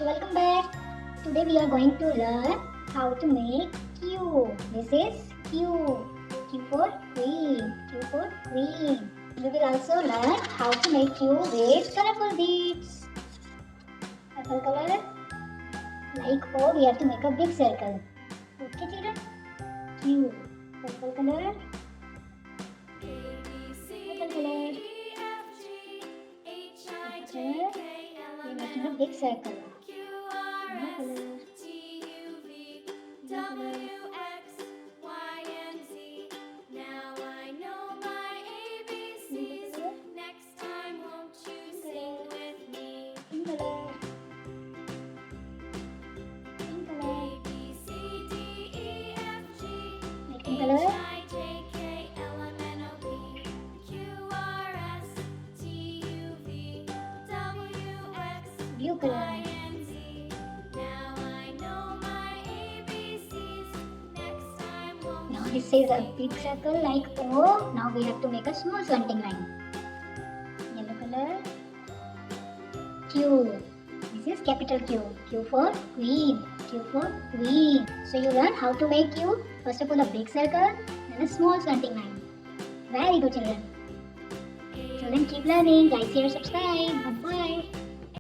So welcome back. Today we are going to learn how to make Q. This is Q. Q for queen. Q for queen. We will also learn how to make Q with colorful beads. Purple color. Like O, we have to make a big circle. Okay, children? Q. Purple color. Purple color. We're making a big circle. Yellow color. Yellow color. Now I know my ABCs. Next time, won't you sing with me? Pink color. Pink color. A B C D E F G Pink color. H I J K L M N O P Q R S T U V W X Blue color. Y and Z. Now I know my ABCs. Next time, won't Now you this is a sing big with circle me? like O. Now we have to make a small slanting line. Yellow color. Q. This is capital Q. Q for queen. Q for queen. So you learn how to make Q. First of all, a big circle and a small slanting line. Very good, children. Children, keep learning. Like, share, subscribe. Bye bye.